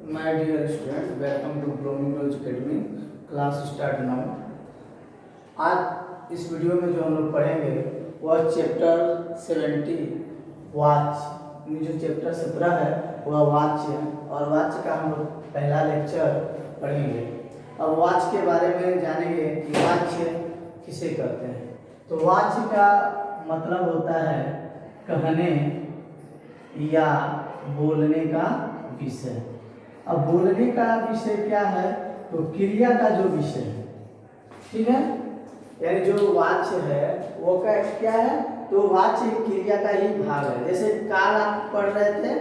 My dear student, welcome to Blooming Rose Academy. Class start now. आज इस video में जो हम लोग पढ़ेंगे वह चैप्टर 70 वाच में जो चैप्टर 17 है वह वाच है और वाच का हम लोग पहला लेक्चर पढ़ेंगे। अब वाच के बारे में जानेंगे कि वाच किसे कहते हैं। तो वाच का मतलब होता है कहने या बोलने का विषय। अब बोलने का विषय क्या है तो क्रिया का जो विषय है, ठीक है। यानी जो वाच्य है वो क्या है तो वाच्य क्रिया का ही भाग है। जैसे काल आप पढ़ रहे थे,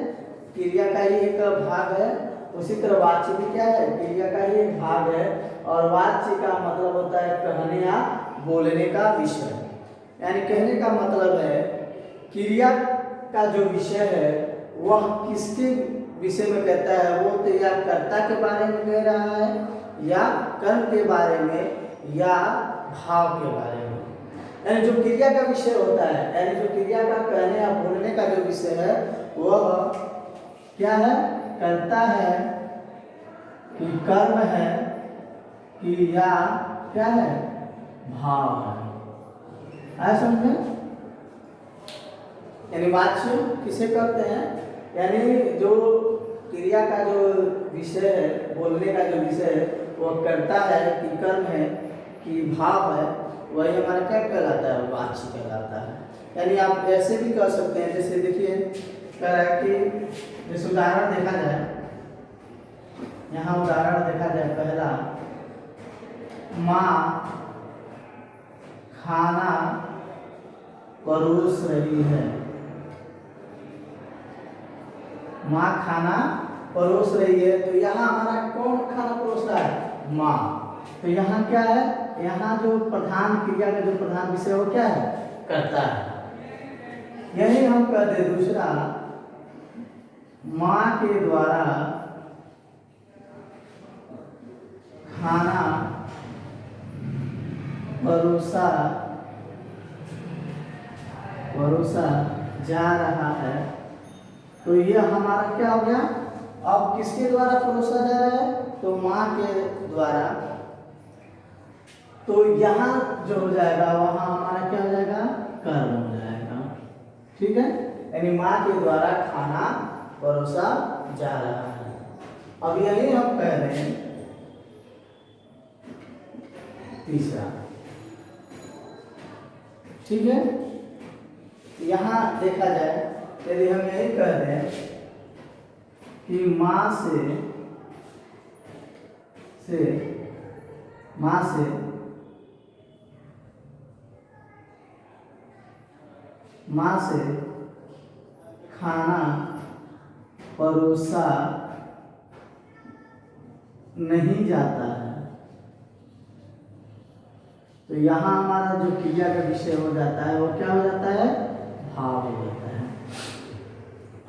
क्रिया का ही एक भाग है, उसी तरह वाच्य भी क्या है क्रिया का ही एक भाग है। और वाच्य का मतलब होता है कहने या बोलने का विषय। यानी कहने का मतलब है क्रिया का जो विषय है वह किसके विषय में कहता है, वो तो या कर्ता के बारे में कह रहा है या कर्म के बारे में या भाव के बारे में। यानी जो क्रिया का विषय होता है, यानी जो क्रिया का कहने या बोलने का जो विषय है वह क्या है, कर्ता है कि कर्म है कि या क्या है भाव है। समझे? यानी वाच्य किसे कहते हैं, यानी जो क्रिया का जो विषय है, बोलने का जो विषय है वह कर्ता है कि कर्म है कि भाव है, वही हमारा क्या कहलाता है, वाच्य कहलाता है। यानी आप ऐसे भी कह सकते हैं, जैसे देखिए कह रहा है कि जैसे उदाहरण देखा जाए, यहाँ उदाहरण देखा जाए, पहला माँ खाना परोस रही है। माँ खाना परोस रही है, तो यहाँ हमारा कौन खाना परोस रहा है, माँ। तो यहाँ क्या है, यहाँ जो प्रधान क्रिया का जो प्रधान विषय वो क्या है, कर्ता है। यही हम कह दे दूसरा, माँ के द्वारा खाना परोसा जा रहा है, तो यह हमारा क्या हो गया, अब किसके द्वारा परोसा जा रहा है, तो माँ के द्वारा। तो यहाँ जो हो जाएगा वहाँ हमारा क्या हो जाएगा, कर्म हो जाएगा, ठीक है। यानी माँ के द्वारा खाना परोसा जा रहा है। अब यही हम कह रहे हैं तीसरा, ठीक है। यहाँ देखा जाए, यदि हम यही कह रहे हैं कि माँ से खाना परोसा नहीं जाता है, तो यहाँ हमारा जो क्रिया का विषय हो जाता है वो क्या हो जाता है, भाव हो जाता है।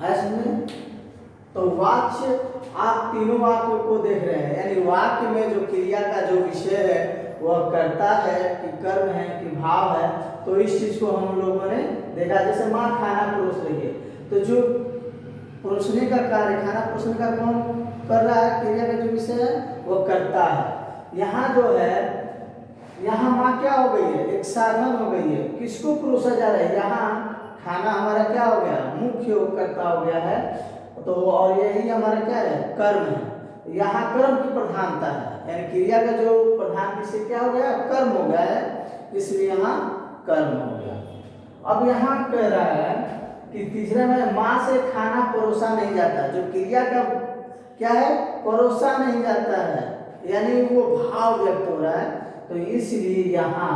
ऐसे तो वाच्य, आप तीनों वाक्यों को देख रहे हैं, यानी वाक्य में जो क्रिया का जो विषय है वह कर्ता है कि कर्म है कि भाव है। तो इस चीज को हम लोगों ने देखा, जैसे माँ खाना परोस रही है, तो जो परोसने का कार्य, खाना परोसने का कौन कर रहा है, क्रिया का जो विषय है वह कर्ता है। यहाँ जो है, यहाँ माँ क्या हो गई है, एक साधन हो गई है, किसको परोसा जा रहा है, यहाँ खाना हमारा क्या हो गया, मुख्य कर्ता हो गया है। तो और यही हमारा क्या है, कर्म है। यहाँ कर्म की प्रधानता है, यानी क्रिया का जो प्रधान विषय क्या हो गया, कर्म हो गया है, इसलिए यहाँ कर्म हो गया। अब यहाँ कह रहा है कि तीसरे में माँ से खाना परोसा नहीं जाता, जो क्रिया का क्या है, परोसा नहीं जाता है, यानी वो भाव व्यक्त हो रहा है, तो इसलिए यहाँ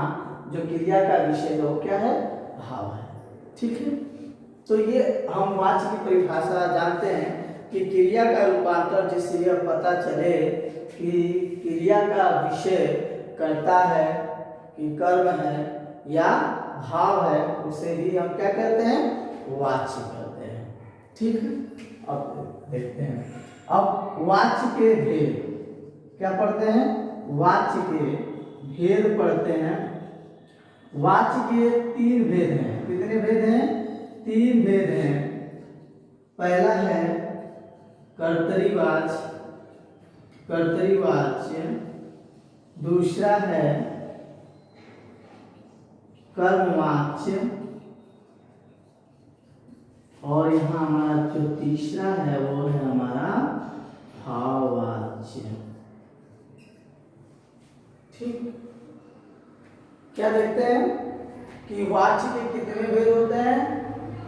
जो क्रिया का विषय है वो क्या है, भाव है, ठीक है। तो ये हम वाच्य की परिभाषा जानते हैं कि क्रिया का रूपांतर, जिससे यह पता चले कि क्रिया का विषय कर्ता है कि कर्म है या भाव है, उसे ही हम क्या कहते हैं, वाच्य कहते हैं, ठीक है। अब देखते हैं, अब वाच्य के भेद क्या पढ़ते हैं, वाच्य के भेद पढ़ते हैं। वाच्य के 3 भेद हैं। कितने भेद हैं, 3 भेद हैं। पहला है कर्तरीवाच्य, कर्तरीवाच्य, दूसरा है कर्मवाच्य, और यहाँ हमारा जो तीसरा है वो है हमारा भाववाच्य। ठीक, क्या देखते हैं कि वाच्य के कितने भेद होते हैं?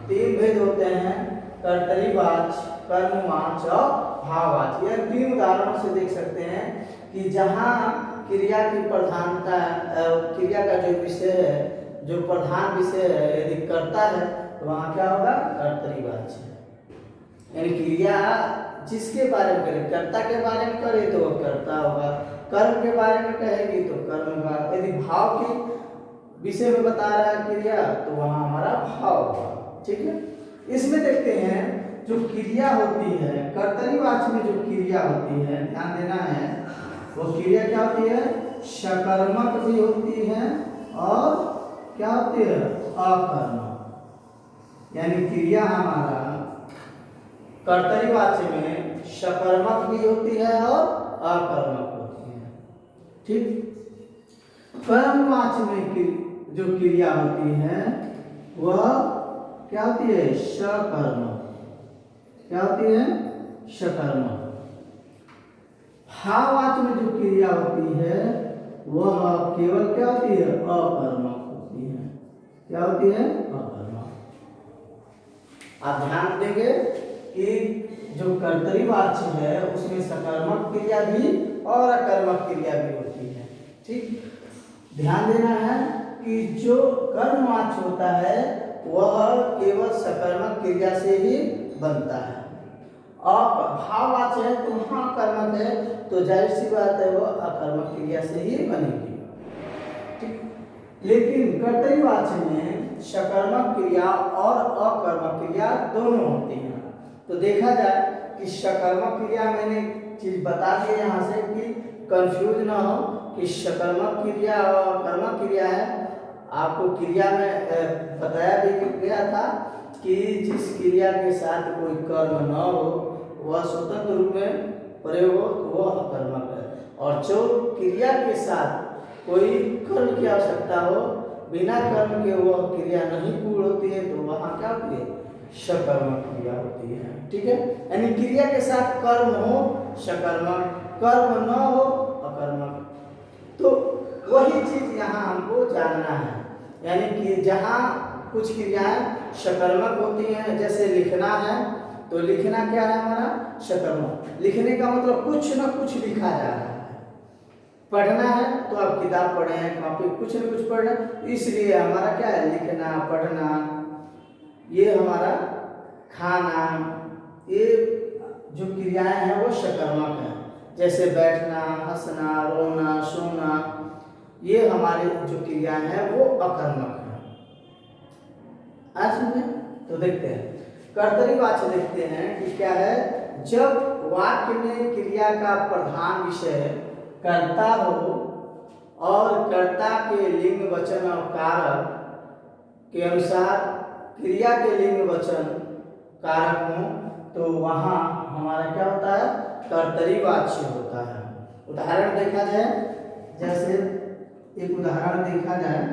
3 भेद होते हैं, कर्तरीवाच्य, कर्मवाच्य और भाववाच्य। यह 3 उदाहरणों से देख सकते हैं कि जहाँ क्रिया की प्रधानता, क्रिया का जो विषय है, जो प्रधान विषय है, यदि कर्ता है तो वहाँ क्या होगा? कर्तरीवाच्य। यानी क्रिया जिसके बारे में करें, कर्ता के बारे में करे तो वह कर्ता होगा, कर्म के बारे में कहेगी तो कर्म होगा। यदि भाव के विषय में बता रहा है क्रिया तो वहाँ हमारा भाव होगा। ठीक है, इसमें देखते हैं जो क्रिया होती है, कर्तरीवाच्य में जो क्रिया होती है, ध्यान देना है, वो क्रिया क्या होती है? सकर्मक भी होती है और क्या होती है? अकर्मक। यानी क्रिया हमारा कर्तरीवाच्य में सकर्मक भी होती है और अकर्मक होती है। ठीक, कर्मवाच्य में जो क्रिया होती है वह क्या होती है? सकर्मक। क्या होती है? सकर्मक। भाववाच्य में जो क्रिया होती है वह केवल क्या होती है? अकर्मक होती है। क्या होती है? अकर्मक। आप ध्यान देंगे कि जो कर्तरीवाच्य है उसमें सकर्मक क्रिया भी और अकर्मक क्रिया भी होती है। ठीक, ध्यान देना है कि जो कर्मवाच्य होता है वह केवल सकर्मक क्रिया से ही बनता है, और भाववाच्य है तो वहाँ कर्मक है तो जाहिर सी बात है वह अकर्मक क्रिया से ही बनेगी। ठीक, लेकिन कर्तरीवाच्य में सकर्मक क्रिया और अकर्मक क्रिया दोनों होती हैं। तो देखा जाए कि सकर्मक क्रिया, मैंने चीज बता दी यहाँ से कि कंफ्यूज ना हो कि सकर्मक क्रिया और अकर्मक क्रिया है। आपको क्रिया में बताया भी गया था कि जिस क्रिया के साथ कोई कर्म न हो वह स्वतंत्र रूप में प्रयोग हो तो वह अकर्मक है, और जो क्रिया के साथ कोई कर्म की आवश्यकता हो, बिना कर्म के वह क्रिया नहीं पूर्ण होती है तो वहाँ क्या होती है? सकर्मक क्रिया होती है। ठीक है, यानी क्रिया के साथ कर्म हो सकर्मक, कर्म न हो अकर्मक। तो वही चीज यहाँ हमको जानना है, यानी कि जहाँ कुछ क्रियाएं सकर्मक होती हैं, जैसे लिखना है तो लिखना क्या है हमारा? सकर्मक। लिखने का मतलब कुछ न कुछ लिखा जा रहा है। पढ़ना है तो आप किताब पढ़े हैं, कॉपी कुछ न कुछ पढ़ रहे हैं, इसलिए हमारा क्या है? लिखना, पढ़ना। ये हमारा खाना, ये जो क्रियाएं हैं वो सकर्मक है। जैसे बैठना, हंसना, रोना, सोना, ये हमारे जो क्रियाएं हैं वो अकर्मक है। आज समझे? तो देखते हैं कर्तरीवाच्य, देखते हैं कि क्या है। जब वाक्य में क्रिया का प्रधान विषय कर्ता हो और कर्ता के लिंग, वचन और कारक के अनुसार क्रिया के लिंग, वचन, कारक हो तो वहाँ हमारा क्या होता है? कर्तरीवाच्य होता है। उदाहरण देखा जाए, जैसे एक उदाहरण देखा जाए,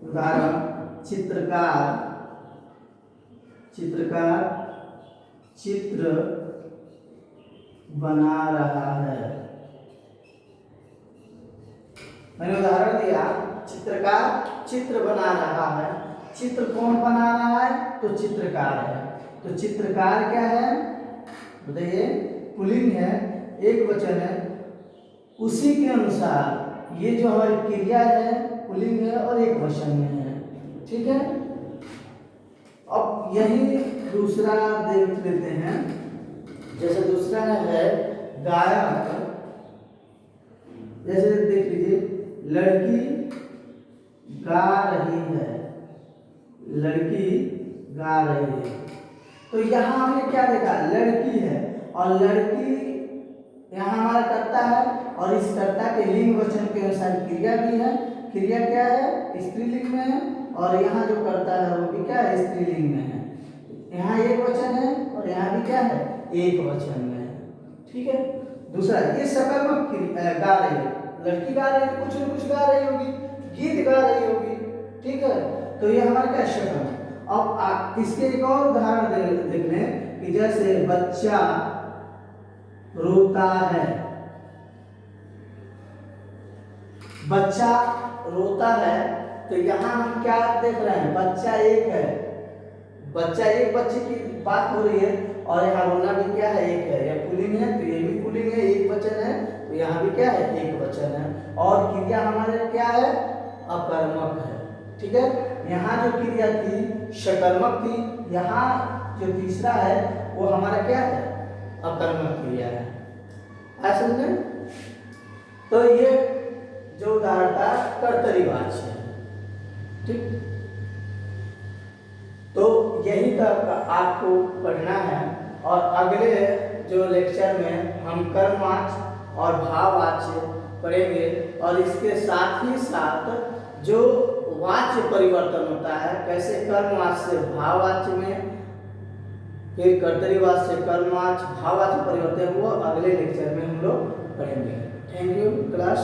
उदाहरण चित्रकार, चित्रकार चित्र बना रहा है। मैंने उदाहरण दिया, चित्रकार चित्र बना रहा है। चित्र कौन बना रहा है? तो चित्रकार है। तो चित्रकार क्या है? बताइए, पुल्लिंग है, एक वचन है। उसी के अनुसार ये जो हमारी क्रिया है पुल्लिंग है और एक वचन में है। ठीक है, अब यही दूसरा देख लेते हैं। जैसे दूसरा है गायक, जैसे देख लीजिए, लड़की गा रही है, लड़की गा रही है। तो यहाँ हमने क्या देखा? लड़की है, और लड़की यहाँ हमारा कर्ता है, और इस कर्ता के लिंग वचन के अनुसार क्रिया भी है। क्रिया क्या है? स्त्रीलिंग में है, और यहाँ जो कर्ता है वो भी क्या है? स्त्रीलिंग में है। यहाँ एक वचन है और यहाँ भी क्या है, एक वचन है। ठीक है। दूसरा, ये सकर्मक गा रही है, लड़की गा रही है, कुछ न कुछ गा रही होगी, गीत गा रही होगी। ठीक है, तो ये हमारा क्या शकर्मक। अब इसके एक और उदाहरण देख लें कि जैसे बच्चा रोता है, बच्चा रोता है, तो यहाँ हम क्या देख रहे हैं, बच्चा एक है, बच्चा एक बच्चे की बात हो रही है, और यहाँ रोना भी क्या है, एक है। यह पुल्लिंग है तो ये भी पुल्लिंग है, एक वचन है, तो यहाँ भी क्या है, एक वचन है। और क्रिया हमारे क्या है, अकर्मक है। ठीक है, यहाँ जो क्रिया थी शकर्मक थी, यहाँ जो तीसरा है वो हमारा क्या है, अकर्मक क्रिया है। ऐसा समझे। तो ये जो उदाहरण था कर्तरीवाच्य है। ठीक, तो यही तक आपको पढ़ना है, और अगले जो लेक्चर में हम कर्मवाच्य और भाववाच्य पढ़ेंगे, और इसके साथ ही साथ जो वाच्य परिवर्तन होता है, कैसे कर्मवाच्य से भाववाच्य में, फिर कर्तरीवाच्य से कर्मवाच्य, भाववाच्य परिवर्तन, वो अगले लेक्चर में हम लोग पढ़ेंगे। Thank you class.